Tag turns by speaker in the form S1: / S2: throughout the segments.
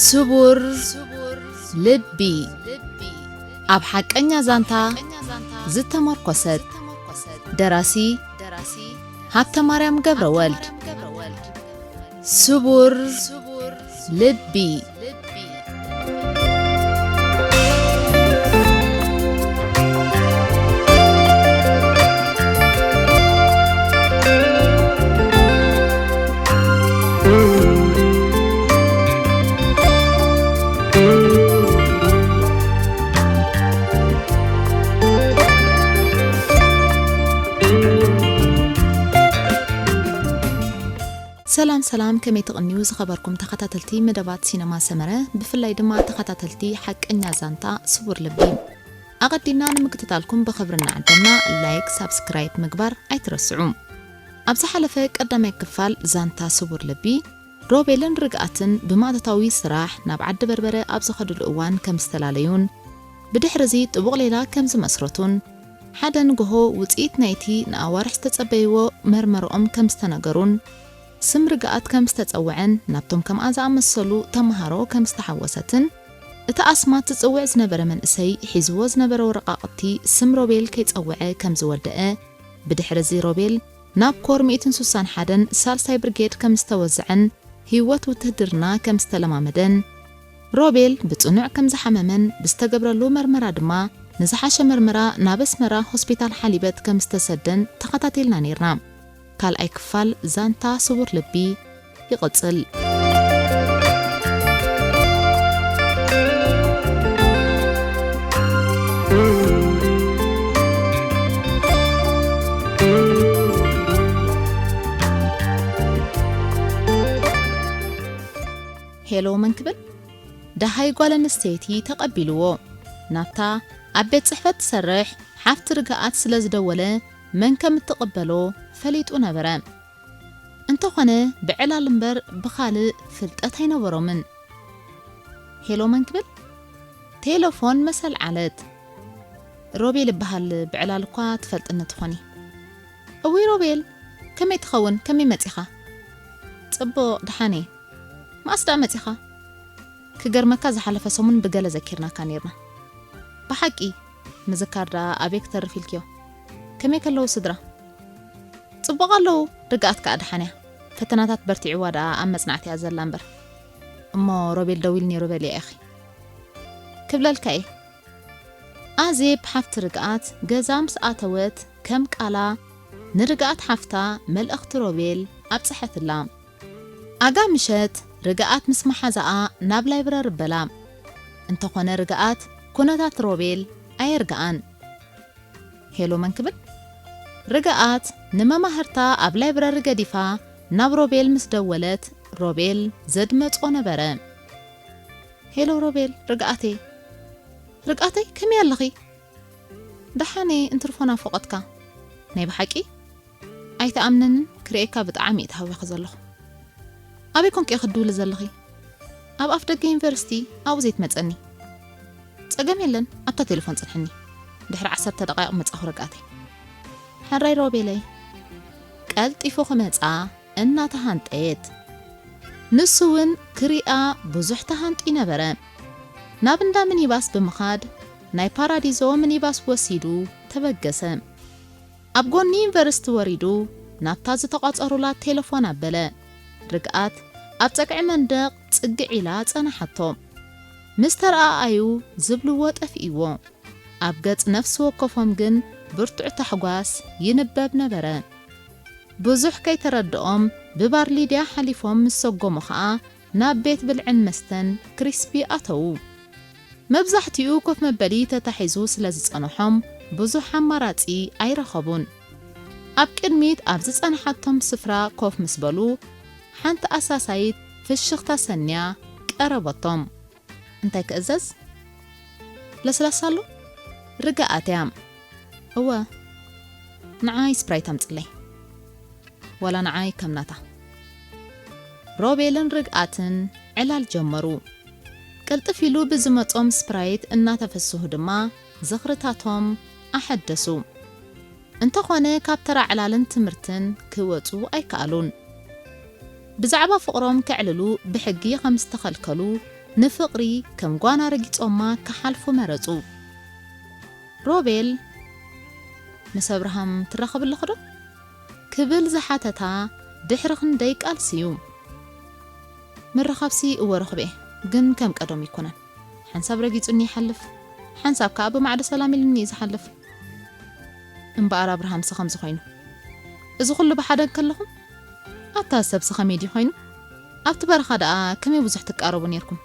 S1: ስቡር ልቢ ኣብ ሓቀኛ ዛንታ ዝተመርኮሰት ደራሲ ሃብተማርያም ገብረወልድ ስቡር ልቢ ሰላም ከመይ ተቕንዩ ዝኸበርኩም ተኸታተልቲ መደባት ሲነማ ሰመረ ብፍላይ ድማ ተኸታተልቲ ሓቀኛ ዛንታ ስቡር ልቢ ኣቐዲምና ንምክትታልኩም ብኽብርና ዓደና ላይክ ሳብስክራይብ ምግባር ኣይትረስዑ ኣብ ዝሓለፈ ቀዳማይ ክፋል ዛንታ ስቡር ልቢ ሮቤልን ርግኣትን ብማእተታዊ ስራሕ ናብ ዓዲ በርበረ ኣብ ዝኸድሉ እዋን ከም ዝተላለዩን ብድሕሪዚ ጥቡቕ ሌላ ከም ዝመስረቱን ሓደ ንግሆ ውፅኢት ናይቲ ንኣዋርሕ ዝተጸበይዎ መርመሮኦም ከም ዝተነገሩን ስም ርግኣት ከም ዝተጸውዐን ናብቶም ከምኣ ዝኣመሰሉ ተምሃሮ ከም ዝተሓወሰትን እቲ ኣስማት ዝጽውዕ ዝነበረ መንእሰይ ሒዝዎ ዝነበረ ወረቓቕቲ ስም ሮቤል ከይጸውዐ ከም ዝወደአ ብድሕሪዚ ሮቤል ናብ ኮር 161 ሳልሳይ ብርጌድ ከም ዝተወዝዐን ህይወት ውትድርና ከም ዝተለማመደን ሮቤል ብጽኑዕ ከም ዝሓመመን ብዝተገብረሉ መርመራ ድማ ንዝሓሸ መርመራ ናብ ኣስመራ ሆስፒታል ሓሊበት ከም ዝተሰደን ተኸታተልና ነርና ካልኣይ ክፋል ዛንታ ስቡር ልቢ ይቕጽል ሄሎ መንክብል ደሃይ ጓል ኣንስተይቲ ተቐቢልዎ ናብታ ኣብ ቤት ጽሕፈት ትሰርሕ ሓፍቲ ርግኣት ስለ ዝደወለ መን ከም እትቕበሎ ፈሊጡ ነበረ እንተኾነ ብዕላል እምበር ብኻልእ ፍልጠት ኣይነበሮምን ሄሎ መንክብል ቴሌፎን መሰል ዓለት ሮቤል ይበሃል ብዕላል እኳ ትፈልጥኒ ትኾኒ እውይ ሮቤል ከመይ ትኸውን ከመይ መጺኻ ጽቡቕ ድሓኔ ማስዳ መጺኻ ክገርመካ ዝሓለፈ ሰሙን ብገለ ዘኪርናካ ነርና ብሓቂ ምዝካርዳ ኣበይ ክተርፍ ኢልክዮ ከመይ ከለዉ ስድራ ጽቡቕ ኣለዉ ርግኣት ከዓ ድሓንያ ፈተናታት በርቲዕዋ ደኣ ኣብ መጽናዕትያ ዘላ እምበር እሞ ሮቤል ደዊል ነይሩ በልየ እኺ ክብለልካ እየ ኣዜብ ሓፍቲ ርግኣት ገዛ ምስ ኣተወት ከም ቃላ ንርግኣት ሓፍታ መልእኽቲ ሮቤል ኣብጽሐትላ ኣጋ ምሸት ርግኣት ምስ መሓዛኣ ናብ ላይብረሪ በላ እንተኾነ ርግኣት ኩነታት ሮቤል ኣየርግኣን ሄሎ መንክብል ርግኣት ንመማህርታ ኣብ ላይብረሪ ገዲፋ ናብ ሮቤል ምስ ደወለት ሮቤል ዘድመጾ ነበረ ሄሎ ሮቤል ርግኣተይ ከመይ ኣለኺ ደሓኔ እንትርፎና ፎቐትካ ናይ ብሓቂ ኣይተኣምነንን ክርእካ ብጣዕሚ እትሃዊኺ ዘለኹ ኣበይ ኮንክ ክድውል ዘለኺ ኣብ ኣፍ ደገ ዩኒቨርሲቲ ኣብኡ ዘይትመጸኒ ጸገም የለን ኣብታ ቴሌፎን ጽንሕኒ ድሕሪ 10 ደቂቕ መጻኹ ርግኣተይ ሕራይ ሮቤለይ ቀልጢፉ ክመጻ እናተሃንጠየት ንሱውን ክሪኣ ብዙሕ ተሃንጢ ነበረ ናብ እንዳ ሚኒባስ ብምኻድ ናይ ፓራዲዞ ሚኒባስ ወሲዱ ተበገሰ ኣብ ጎኒ ዩኒቨርሲቲ ወሪዱ ናብታ ዝተቋጸሩላ ቴሌፎን ኣበለ ርግኣት ኣብ ጸግዒ መንደቕ ጽግዕ ኢላ ጸናሓቶ ምስተር ኣኣዩ ዝብልዎ ጠፊእዎ ኣብ ገጽ ነፍሲ ወከፎም ግን ብርቱዕ ተሕጓስ ይንበብ ነበረ ብዙሕ ከይተረድኦም ብባር ሊድያ ሓሊፎም ምስ ሰጎሙ ኸዓ ናብ ቤት ብልዕን መስተን ክሪስፒ ኣተዉ መብዛሕትኡ ኮፍ መበሊ ተታሒዙ ስለ ዝጸንሖም ብዙሕ ኣማራጺ ኣይረኸቡን ኣብ ቅድሚት ኣብ ዝጸንሓቶም ስፍራ ኮፍ ምስ በሉ ሓንቲ ኣሳሳይት ፍሽኽታ ሰንያ ቀረበቶም እንታይ ክእዘዝ ለስላሳሉ ርግኣትያ እወ ንዓይ ስፕራይት ኣምጽለይ ወላ ንዓይ ከምናታ ሮቤልን ርግኣትን ዕላል ጀመሩ ቅልጥፍ ኢሉ ብዝመጾም ስፕራይት እናተፈስሑ ድማ ዝኽርታቶም ኣሐደሱ እንተኾነ ካብ ተራ ዕላልን ትምህርትን ክወጹ ኣይከኣሉን ብዛዕባ ፍቕሮም ክዕልሉ ብሕጊ ከም ዝተኸልከሉ نفقري كم قوانا رقيتوما كحالفو مرزو روبيل مس أبراهام ترخب اللخدو كبل زحاتتا دحرخن دايك ألسيو من رخبسي ورخبه جن كم قدوم يكونن حنساب رقيتوني حلف حنساب كأبو معد سلامي لني زحلف انبقر أبراهام سخم زخينو إذا خلو بحدا كلهم أتاسب سخمي دي خينو أبتبار خدا كمي بزح تقاربو نيركم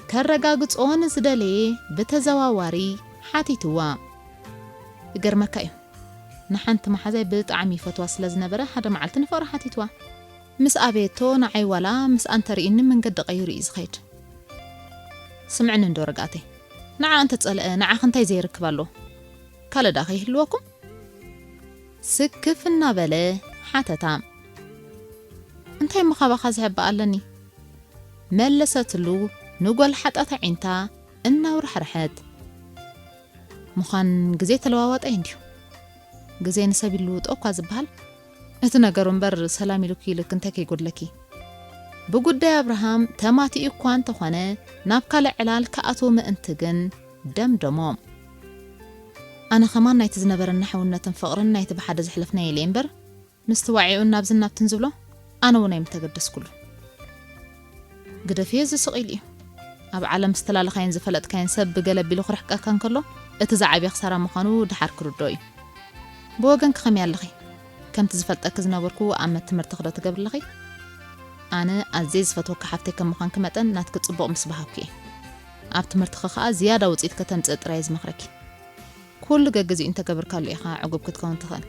S1: كالرقاقت أون زدالي بتزواواري حاتيتوا قرمكا إيو نحنت محازي بتعمي فتوى سلازنبرا حدا معلت نفار حاتيتوا مس أبيتو نعي ولا مس أنتريني من قد غيري إزخيت سمعنا ندو رقاتي نعا أنت تسأل نعا خنتاي زي ركبالو كالا داخي هلوكم سكف النابلة حتى تام انتاي مخابخة زهب قالني ملست له نقول حتى عينتا إنه رحرحت مخان جزيت الواوات عنديو جزين سبي اللوت أو كازبهال اتناقرون بر سلامي لكي لك انتا كي يقول لكي بقول دا أبراهام تماتي إيقوان تخوانا نابكا لعلال كأتو مأنتقن دم دموم أنا خمان نايت زنبر النحو فقرن نايت بحد زحلفنا يلينبر مستوعيون نابزنا بتنزبلو أنا ونايم تقدس كله قد في زي سقيلي أب عالم استلال خاين زفلت كاين سب قلب بلو خرحكا كان كله اتزعب يخسر مخانو دحار كردوي بوغن كخمي اللخي كم تزفلت أكزنا بركو أما تمر تخدو تقبل اللخي أنا أزيز فتوك حفتي كم مخان كمتن ناتك تصبق مصبحاكي أب تمر تخخا زيادة وزيد كتن تقرايز مخركي كل جزء انت قبر كالو إخا عقب كتكون تخان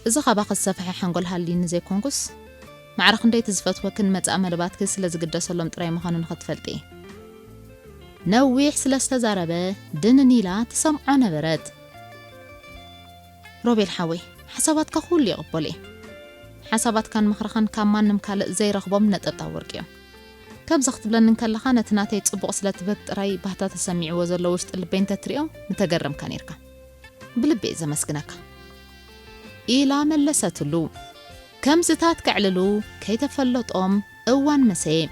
S1: إذا خباق السفحي حنقول هاللي نزي كونكوس معرخ ندي تزفت وكن متأمل باتكس لزقدر سلم تراي مخانو نخد فلتي نويح سلسة زاربة دن نيلا تسمع نبرد روبي الحوي حساباتك خولي قبولي حسابات كان مخرخان كمان نمكالق زي رغبهم نتطوركيو كم زخت بلن نكالخا نتناتي تصبق سلت بكت راي بحتا تسميع وزر وشت البين تتريو نتقرم كانيركا بلبي إذا مسكنك إيلا ملستلو كم زتات كعللو كي تفلت أوان مسيب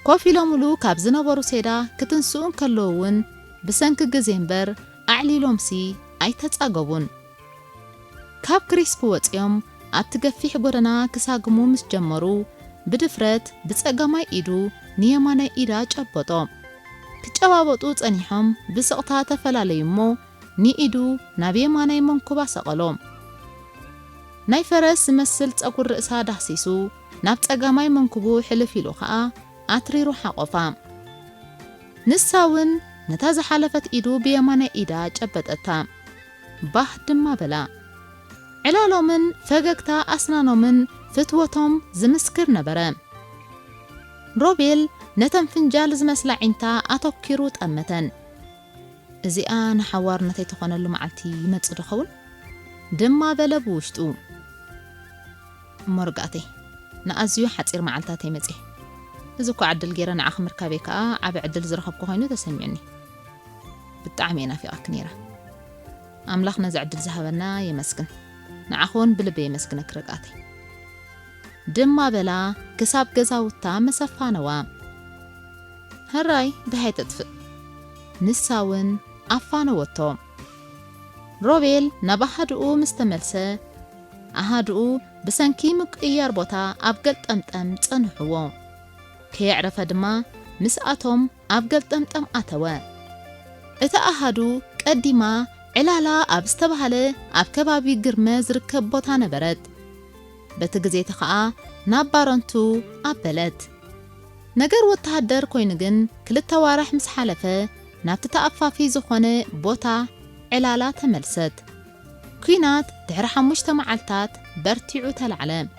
S1: كوفي لوملو كابزنا بروسيدا كتنسون كاللوون بسنك جزيمبر أعلي لومسي أي تتأقبون كاب كريسبوات يوم أتقفي حقورنا كساقمو مسجمرو بدفرت بتساقماي إيدو نيمانا إيدا جابطو كتجوابطو تانيحم بسقطها تفلاليمو ني إيدو نابي ماناي منكوبا سقلوم ناي فرس مسلت أقول رأسها دحسيسو نابت أقاماي منكوبو حلفيلو خاء أتريرو حقوفا نساون نتاز حالفت إيدو بيمانا إيدا جبت أتا باه دما بلا علالو من فققتا أسنانو من فتوتهم زمسكر نبرا روبيل نتم فنجال زمسلا عينتا أتوكيرو تأمتن إذي أنا حوار نتي تخونلو معلتي يمتصدو خول دما بلا بوشتو مرقاتي نأزيو حتصير معلتاتي مزي إذا كو عدل جيرا نعاخ مركابيكا عبي عدل زرخبكو هينو تسمعني بالتعمينا في أكنيرة أملاخنا زعدل زهبنا يمسكن نعاخون بلبي يمسكنك رقاتي دما بلا كساب قزاوتا مسفانوا هراي دهي تدفق نساون أفانوتو روبيل نبهدؤو مستملسة أهدؤو بسنكي مقيار بوتا أبقلت أمتأم تنحوو كي يعرف دما مسأتهم أبقلت أمتأم أتوا إتا أهدو قديما علالا أبستبهالي أبكبابي قرمز ركب بوتا نبرد بتجزيت خاء نابارنتو أبلد نجر وتهدر كوينجن كل التوارح مسحلفة نابتتأفى في زخونة بوتا علالا تملست كينات تعرح مجتمعالتات برتيعو تالعلم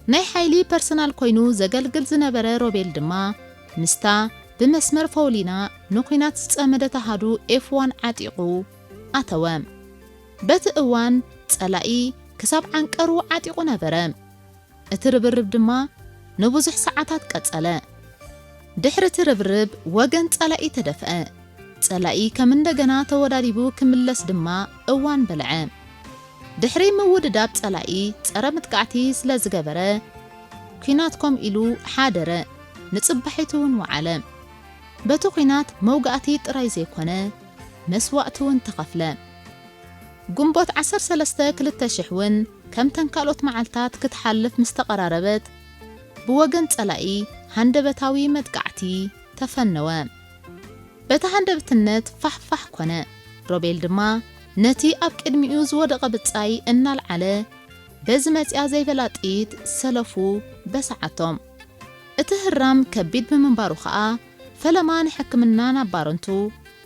S1: ناي حيلي برسونال كوينو زقلقل زنبرا روبيل دما مستا بمسمر فولينا نوكينات ستأمد تهادو F1 عاتيقو أتوام بتقوان تسألائي كساب عنكرو عاتيقو نبرا اتربرب دما نبوزح ساعتات كتسألا دحر تربرب وغن تسألائي تدفأ تسألائي كمن دقنا توداريبو كملس دما اوان بلعام دحري مود داب تسألائي تسأرا متقعتي سلازقبرا كيناتكم إلو حادرة ንጽባሒቱን ወዓለም በቲ ኹናት መውጋእቲ ጥራይ ዘይኮነ መስዋዕቱን ተኸፍለ ግንቦት 13/2000 ከም ተንካሎት መዓልታት ክትሓልፍ ምስተቀራረበት ብወገን ጸላኢ ሃንደበታዊ መጥቃዕቲ ተፈነወ በታ ሃንደበትነት ፋሕፋሕ ኮነ ሮቤል ድማ ነቲ ኣብ ቅድሚኡ ዝወደቐ ብጻይ እናልዓለ በዝመጽያ ዘይበላጢት ሰለፉ በሰዓቶም እቲ ህራም ከቢድ ብምንባሩ ኸኣ ፈለማን ሕክምና ናባረንቱ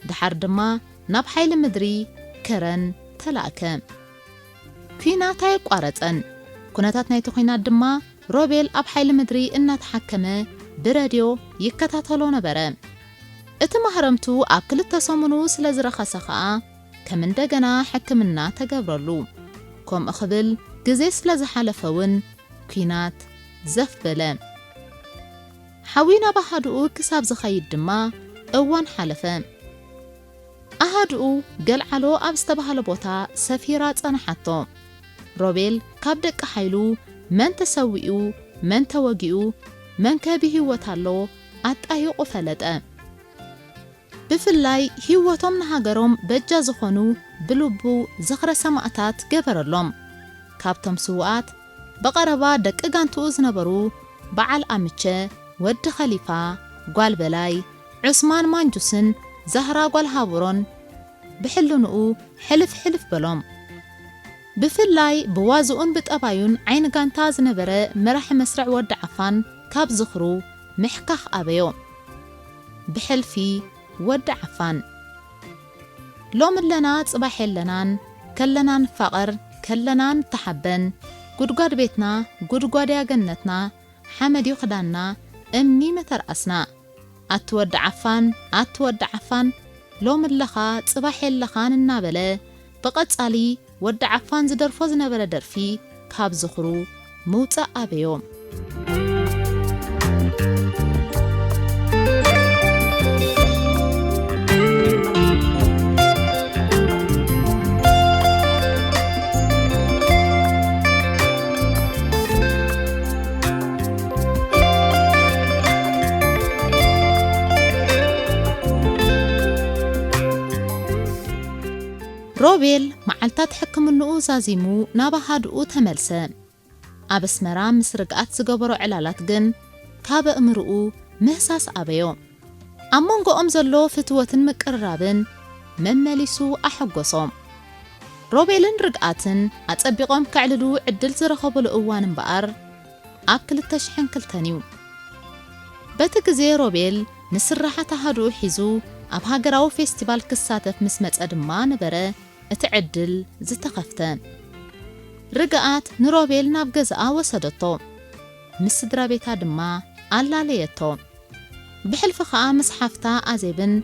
S1: ድሓር ድማ ናብ ሓይሊ ምድሪ ከረን ተላእከ ኩናት ኣይቋረፀን ኩነታት ናይቲ ኩናት ድማ ሮቤል ኣብ ሓይሊ ምድሪ እናተሓከመ ብሬድዮ ይከታተሎ ነበረ እቲ ማህረምቱ ኣብ 2 ሰሙኑ ስለ ዝረኸሰ ኸኣ ከም እንደገና ሕክምና ተገብረሉ ከምኡ ኽብል ግዜ ስለ ዝሓለፈውን ኩናት ዘፍበለ ሓዊና ባሃድኡ ክሳብ ዝኸይድ ድማ እዋን ሓለፈ ኣሃድኡ ገልዓሎ ኣብ ዝተባሃለ ቦታ ሰፊራ ጸንሓቶ ሮቤል ካብ ደቂ ሓይሉ መን ተሰዊኡ መን ተወጊኡ መን ከብሂወት ኣሎ ኣጣይቁ ፈለጠ ብፍላይ ህይወቶም ንሃገሮም በጃ ዝኾኑ ብልቡ ዝኽረ ሰማዕታት ገበረሎም ካብቶም ስውኣት በቐረባ ደቂ ጋንትኡ ዝነበሩ በዓል ኣምቸ ወዲ ኸሊፋ ጓል በላይ ዑስማን ማንጁስን ዛህራ ጓል ሃቡሮን ብሕልንኡ ሕልፍ በሎም ብፍላይ ብዋዝኡን ብጠባዩን ዓይን ጋንታ ዝነበረ መራሒ መስርዕ ወዲ ዓፋን ካብ ዝኽሩ ምሕካኽ ኣበዮ ብሕልፊ ወዲ ዓፋን ሎም ለና ጽባሕ የለናን ከለናን ፋቐር ከለናን ተሓበን ጉድጓድ ቤትና ጉድጓድ ያገነትና ሓመድ ይኽዳና እምኒ መተርኣስና ኣትወዲ ዓፋን ሎም ለኻ ጽባሕ የለኻን እናበለ በቐጻሊ ወዲ ዓፋን ዝደርፎ ዝነበረ ደርፊ ካብ ዝኽሩ ምውፃእ ኣበዮም ሮቤል መዓልታት ሕክምንኡ ዛዚሙ ናባሃድኡ ተመልሰ ኣብ ኣስመራ ምስ ርግኣት ዝገበሮ ዕላላት ግን ካብ እምርኡ ምህሳስ ኣበዮ ኣብ መንጎኦም ዘሎ ፍትወትን ምቅርራብን መመሊሱ ኣሐጎሶም ሮቤልን ርግኣትን ኣጸቢቆም ክዕልሉ ዕድል ዝረኸበሉ እዋን እምበኣር ኣብ 2002 እዩ በቲ ግዜ ሮቤል ንስራሓት ኣሃድኡ ሒዙ ኣብ ሃገራዊ ፌስቲቫል ክሳተፍ ምስ መጸ ድማ ነበረ እቲ ዕድል ዝተኸፍተ ርግኣት ንሮቤል ናብ ገዛኣ ወሰደቶ ምስ ስድራ ቤታ ድማ ኣላለየቶ ብሕልፊ ኸኣ ምስ ሓፍታ ኣዜብን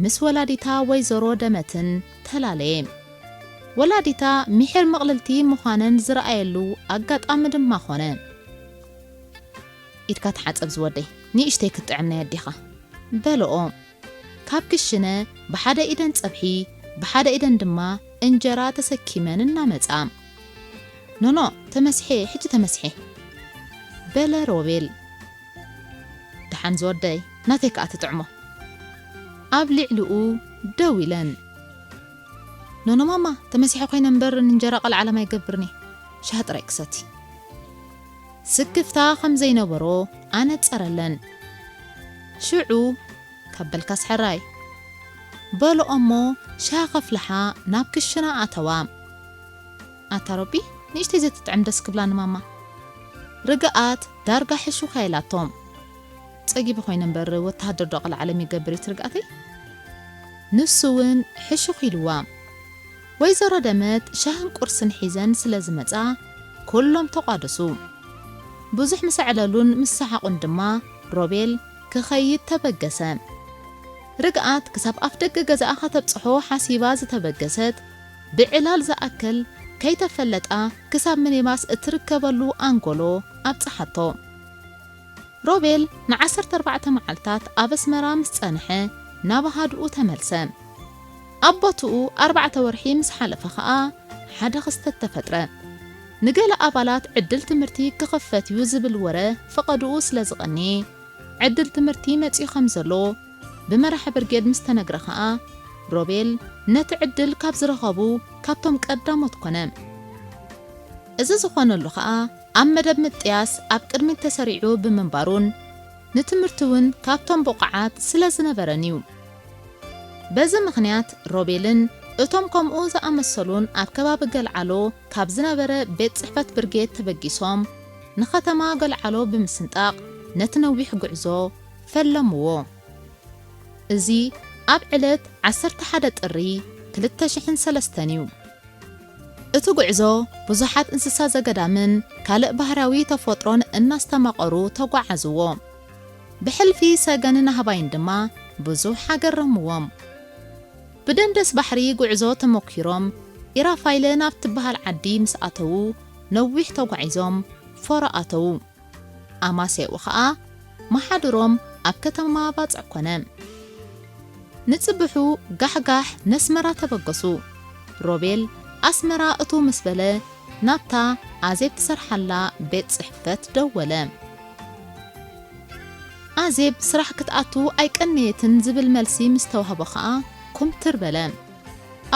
S1: ምስ ወላዲታ ወይዘሮ ደመትን ተላለየ ወላዲታ ምሕር መቕለልቲ ምዃነን ዝረኣየሉ ኣጋጣሚ ድማ ኾነ ኢድካ ተሓፀብ ዝወደይ ንእሽተይ ክትጥዕምና የዲኻ በልኦ ካብ ክሽነ ብሓደ ኢደን ፀብሒ ብሓደ ኢደን ድማ እንጀራ ተሰኪመን እናመጻ ኖኖ ተመስሒ ሕጂ ተመስሒ በለ ሮቤል ድሓን ዝወደይ ናተይ ከዓ ትጥዕሞ ኣብ ልዕሊኡ ደው ኢለን ኖኖ ማማ ተመስሒ ኮይነ እምበር እንጀራ ቀልዓለ ማይ ገብርኒ ሻህ ጥራይ ክሰቲ ስክፍታ ከም ዘይነበሮ ኣነጸረለን ሽዑ ከበልካስ ሕራይ በሎ እሞ ሻህ ከፍልሓ ናብ ክሽና ኣተዋ ኣታረቢ ንእሽተይ ዘትጥዕም ደስ ክብላኒ ማማ ርግኣት ዳርጋ ሕሹ ኸይላቶም ፀጊቢ ኮይነ እምበር ወታሃደር ዶ ቀልዓለም ይገብር ትርግኣተይ ንሱውን ሕሹኽ ኢልዋ ወይዘሮ ደመት ሻህን ቁርስን ሒዘን ስለ ዝመጻ ኩሎም ተቋደሱ ብዙሕ ምስ ዕለሉን ምስ ሰሓቁን ድማ ሮቤል ክኸይድ ተበገሰ ርግኣት ክሳብ ኣፍ ደገ ገዛኣ ከተብጽሖ ሓሲባ ዝተበገሰት ብዕላል ዝኣክል ከይተፈለጣ ክሳብ ሚኒባስ እትርከበሉ ኣንጎሎ ኣብጽሓቶ ሮቤል ን14 መዓልታት ኣብ ኣስመራ ምስ ጸንሐ ናብ ሃድኡ ተመልሰ ኣቦትኡ 4 ወርሒ ምስ ሓለፈ ኸኣ ሓደ ክስተት ተፈጥረ ንገለ ኣባላት ዕድል ትምህርቲ ክኽፈት እዩ ዝብል ወረ ፈቐድኡ ስለ ዝቐኒ عدل تمرتي متي خمزلو بمرح برجيد مستنقرخا روبيل نتعدل كاب زرخبو كابتم قدامت كونم إذا زخون اللخاء عم مدب متياس أب قدمي تسريعو بمنبارون نتمرتون كابتم بقعات سلازنا برانيو بزا مغنيات روبيلن اتم كمؤو زأمسلون أب كباب قلعالو كاب زنبرا بيت صحفت برجيد تبقيسوم نختما قلعالو بمسنطاق نتنويح قعزو فلموو ازي أب علت 11 ጥሪ 2003 እቱ ጉዕዞ ብዙሓት እንስሳ ዘገዳምን ካልእ ባህራዊ ተፈጥሮን እናስተማቀሩ ተጓዓዝዎ ብሕልፊ ሰገንን ሃባይን ድማ ብዙሕ ሃገረምዎም ብደንደስ ባሕሪ ጉዕዞ ተሞኪሮም ኢራፋይልን ኣብ ትበሃል ዓዲ ምስ ኣተው ነዊሕ ተጓዒዞም ፎሮ ኣተው ኣማሴኡ ኸኣ መሓድሮም ኣብ ከተማ ባጽዕ ኮነ ንጽብሑ ጋሕጋሕ ነስመራ ተበገሱ ሮቤል ኣስመራ እቱ ምስ በለ ናብታ ኣዜብ ትሰርሓላ ቤት ጽሕፈት ደወለ ኣዜብ ስራሕ ክትኣቱ ኣይቀነየትን ዝብል መልሲ ምስ ተዋህቦ ኸኣ ኩምትር በለ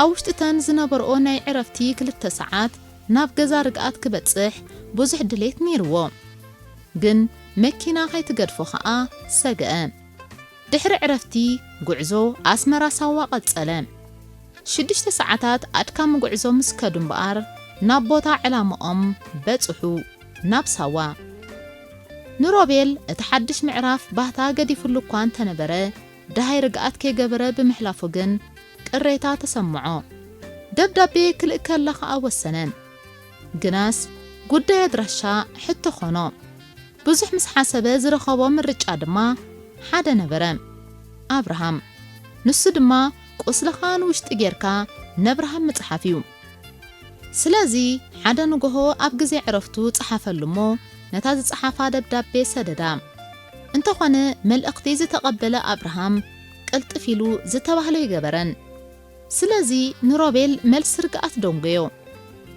S1: ኣብ ውሽጥተን ዝነበርኦ ናይ ዕረፍቲ 2 ሰዓት ናብ ገዛ ርግኣት ክበጽሕ ብዙሕ ድሌት ነይርዎ ግን መኪና ከይትገድፎ ኸኣ ሰግአ ድሕሪ ዕረፍቲ ጉዕዞ ኣስመራ ሳዋ ቀጸለ 6 ሰዓታት ኣድካም ጉዕዞ ምስ ከዱ እምበኣር ናብ ቦታ ዕላምኦም በጽሑ ናብ ሳዋ ንሮቤል እቲ ሓድሽ ምዕራፍ ባህታ ገዲፍሉ እኳ እንተነበረ ድሃይ ርግኣት ከይገበረ ብምሕላፉ ግን ቅሬታ ተሰምዖ ደብዳቤ ክልእ ከለኻ ወሰነ ግናስ ጉዳይ ኣድራሻ ሕቶ ኾኖ ብዙሕ ምስ ሓሰበ ዝረኸቦ ምርጫ ድማ ሓደ ነበረ አብርሃም ንሱ ድማ ቁስልኻን ውሽጢ ጌርካ ነብርሃም መጽሓፍ እዩ ስለዚ ሓደ ንጎሆ ኣብ ግዜ ዕረፍቱ ጽሓፈልሞ ነታ ዝጽሓፋ ደብዳቤ ሰደዳ እንተኾነ መልእኽቲ ዝተቐበለ አብርሃም ቅልጥፍ ኢሉ ዝተባህለ ይገበረን ስለዚ ንሮቤል መልስ ርግኣት ደንጎዮ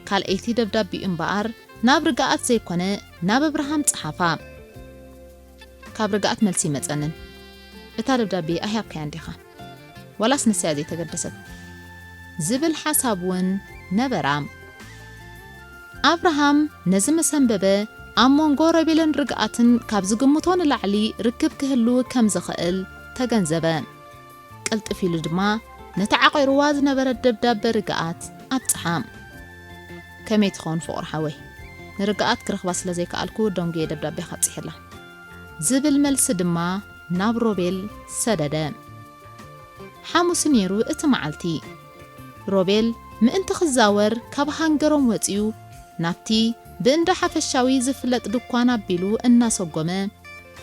S1: ካልአይቲ ደብዳቤ እምበኣር ናብ ርግኣት ዘይኮነ ናብ አብርሃም ጽሓፋ ካብ ርግኣት መልሲ መጸንን እታ ደብዳቤ ኣህያብካ እንዲኻ ወላስ ነስያ ዘይተገደሰት ዝብል ሓሳብውን ነበራ አብርሃም ነዚ መሰንበበ ኣሞንጎ ሮቤልን ርግኣትን ካብ ዝግምቶ ንላዕሊ ርክብ ክህሉ ከም ዝኽእል ተገንዘበ ቅልጥፍ ኢሉ ድማ ነታ ዓቂርዋ ዝነበረ ደብዳቤ ርግኣት ኣጽሓ ከመይ ትኾን ፍቕር ሓወይ ንርግኣት ክረኽባ ስለ ዘይከኣልኩ ደንጎ ደብዳቤ ካጽሕላ ዝብል መልሲ ድማ ናብ ሮቤል ሰደደ ሓሙስ ነይሩ እቲ መዓልቲ ሮቤል ምእንቲ ክዛወር ካብ ሃንገሮም ወፂኡ ናብቲ ብእንዳ ሓፈሻዊ ዝፍለጥ ድኳን ኣቢሉ እናሰጎመ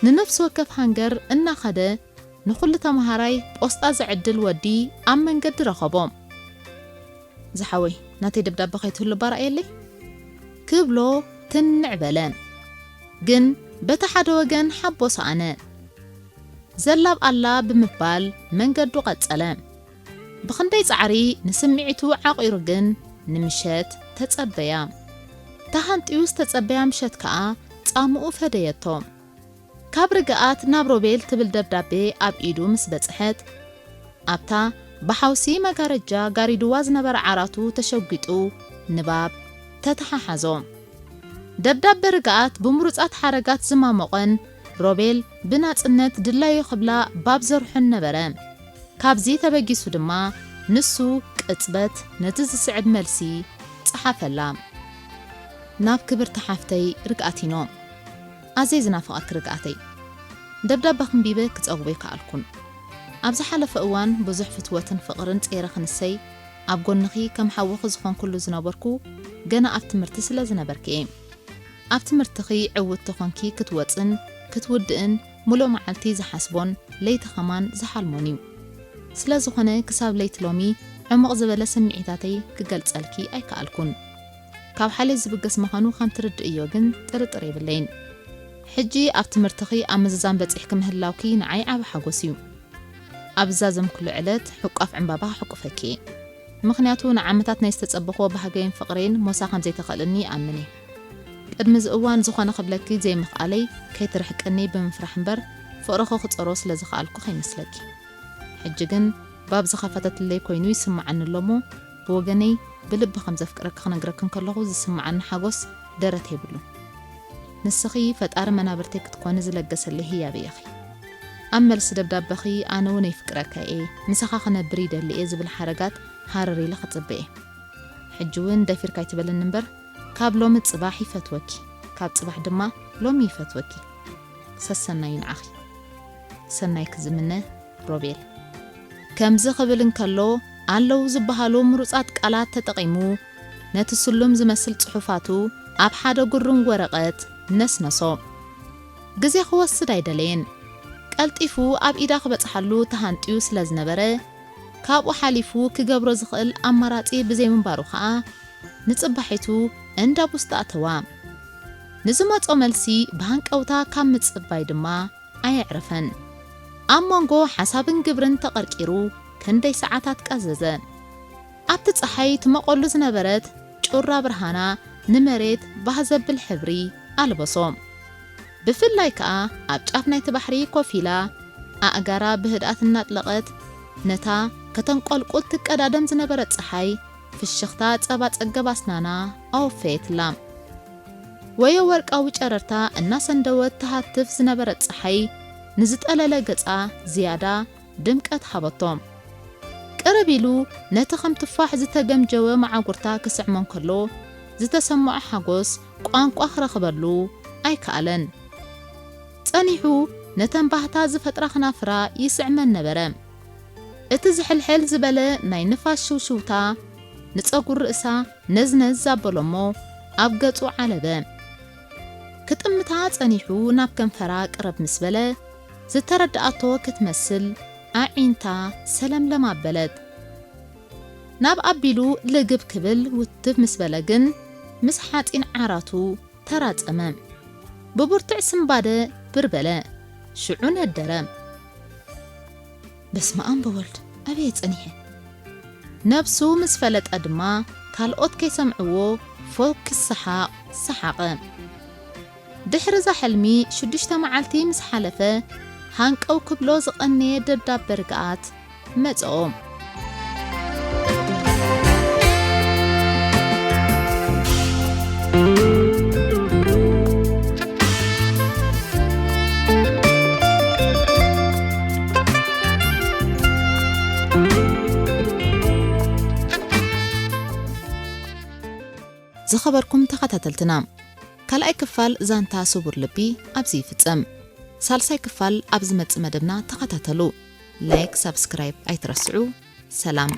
S1: ንነፍስ ወከፍ ሃንገር እናኸደ ንኹሉ ተምሃራይ ፖስጣ ዝዕድል ወዲ ኣብ መንገዲ ረኸቦም ዝሓወይ ናተይ ደብዳቤ ከይትህሉ ባርኣየለይ ክብሎ ትንዕ በለ ግን በታ ሓደ ወገን ሓቦስ ኣነ ዘላብ ኣላ ብምባል መንገዱ ቀጸለ ብኽንደይ ጻዕሪ ንስምዒቱ ዓቂሩ ግን ንምሸት ተጸበያ ታሃንጢዩ ዝተጸበያ ምሸት ከዓ ጻምኡ ፈደየቶ ካብ ርግኣት ናብ ሮቤል ትብል ደብዳቤ ኣብ ኢዱ ምስ በጽሐት ኣብታ ብሓውሲ መጋረጃ ጋሪድዋ ዝነበረ ዓራቱ ተሸጊጡ ንባብ ተተሓሓዞ ደብዳቤ ርግኣት ብምሩጻት ሓረጋት ዝማመቐን ሮቤል ብናጽነት ድላዩ ኽብላ ባብ ዘርሑን ነበረ ካብዚ ተበጊሱ ድማ ንሱ ቅጽበት ነቲ ዝስዕብ መልሲ ጽሓፈላ ናብ ክብር ተሓፍተይ ርግኣቲኖ ኣዘይ ዝናፍቐክ ርግኣተይ ደብዳቤ ክንቢበ ክጸውበ ይከኣልኩን ኣብ ዝሓለፈ እዋን ብዙሕ ፍትወትን ፍቕርን ጸይረ ክንሰይ ኣብ ጎንኺ ከም ሓወኺ ዝኾን ኩሉ ዝነበርኩ ገና ኣብ ትምህርቲ ስለ ዝነበርክ እየ ኣብ ትምህርትኺ ዕውት ተኾንኪ ክትወፅን ክትውድእን ሙሉእ መዓልቲ ዝሓስቦን ለይቲ ኸማን ዝሓልሞን እዩ ስለ ዝኾነ ክሳብ ለይቲ ሎሚ ዕሙቕ ዝበለ ስምዒታተይ ክገልጸልኪ ኣይከኣልኩን ካብ ሓልይ ዝብገስ ምዃኑ ከም ትርድእ እዮ ግን ጥርጥር የብለይን ሕጂ ኣብ ትምህርትኺ ኣብ ምዝዛም በፂሕኪ ምህላውኪ ንዓይ ዓብ ሓጎስ እዩ ኣብ ዛዘም ኩሉ ዕለት ሕቋፍ ዕምባባ ሕቁፈኪ ምኽንያቱ ንዓመታት ናይ ዝተጸበኾ ባህገይን ፍቕሬን ሞሳ ከም ዘይተኽእልኒ ኣምን ቅድሚ ዝእዋን ዝኾነ ክብለኪ ዘይምኽኣለይ ከይትርሕቅኒ ብምፍራሕ እምበር ፍቅرخو خصرو سلا زخالكو خيمسلكي حججن باب زخفتت اللي كوينو يسمعن اللمو بوغني بلب خمزه فكرك خنغركن كلغو زسمعن حغوس درت يبلو نسخي فتار منابرتك تكون زلقسلي هي بيخي أمل سدبداب بخي أنا وني فكرك إيه نسخة خنبري دلي إزب الحركات هارري لخطبيه حجوين دافير كايتبل النمبر كاب لوم صباحي فتوكي كاب صباح دما لومي فتوكي سسناين أخي سنايك زمنه روبيل كم زخبلن كلو علو زبهالو مرصات قالات تطقيمو نتسلم زمسل صحفاتو أب حدا قرن ورقت نسنسو غزي خوسد ايدلين قلطيفو أب إيدا خبصحلو تهانطيو سلازنبره كابو حاليفو كغبرو زخل أماراتي بزي منبارو خا نصبحيتو اندا بوستاتوا نزماصو ملسي بانقوتا كام مصباي دما ايعرفن امونغو حسابن غبرن تقرقيرو كندي ساعاتات قززه ابت صحاي تمقلو زنبرت ጩራ ብርሃና ንመሬት ባህዘብል ሕብሪ አልበሶም ብፍላይ ከዓ ኣብ ጫፍ ናይቲ ባሕሪ ኮፊላ ኣእጋራ ብህድኣት እናጥለቐት ነታ ከተንቆልቁል ትቀዳደም ዝነበረት ፀሓይ ፍሽኽታ ጸባ ጸገብ ኣስናና ኣውፈየትላ ወየ ወርቃዊ ጨረርታ እናሰንደወት ተሃትፍ ዝነበረት ፀሓይ ንዝጠለለ ገጻ ዝያዳ ድምቀት ሃበቶም ቀረቢሉ ነቲ ከም ትፋሕ ዝተገምጀወ ማዓጉርታ ክስዕመን ከሎ ዝተሰምዖ ሓጎስ ቋንቋ ክረኽበሉ ኣይከኣለን ጸኒሑ ነተን ባህታ ዝፈጥራ ክናፍራ ይስዕመን ነበረ እቲ ዝሕልሕል ዝበለ ናይ ንፋስ ሽውሽውታ ንጸጉር ርእሳ ነዝነዝ ዘበሎሞ ኣብ ገጹ ዓለበ ክጥምታ ጸኒሑ ናብ ከንፈራ ቅረብ ምስ በለ ዝተረዳኣቶ ክትመስል ኣዒንታ ሰላም ለማበለት ናብ ኣቢሉ ልግብ ክብል ውትብ ምስ በለ ግን ምስ ሓጢን ዓራቱ ተራጸመ ብቡርትዕ ስምባደ ብርበለ ሽዑ ነደረ በስመ አብ በወልድ ኣበይ ጸኒሐ ነፍሱ ምስ ፈለጠ ድማ ካልኦት ከይሰምዕዎ ፎክ ሰሓቀ ድሕሪ ዛ ሕልሚ 6 መዓልቲ ምስ ሓለፈ ሃንቀው ክብሎ ዝቐነየ ደብዳቤ ርግኣት መጽኦም زخبركم تخاتلتنا كالأي كفال زانتا سبور لبي أبزي فتصم سالساي كفال أبزمت مدبنا تخاتلو لايك سبسكرايب أي ترسعو سلام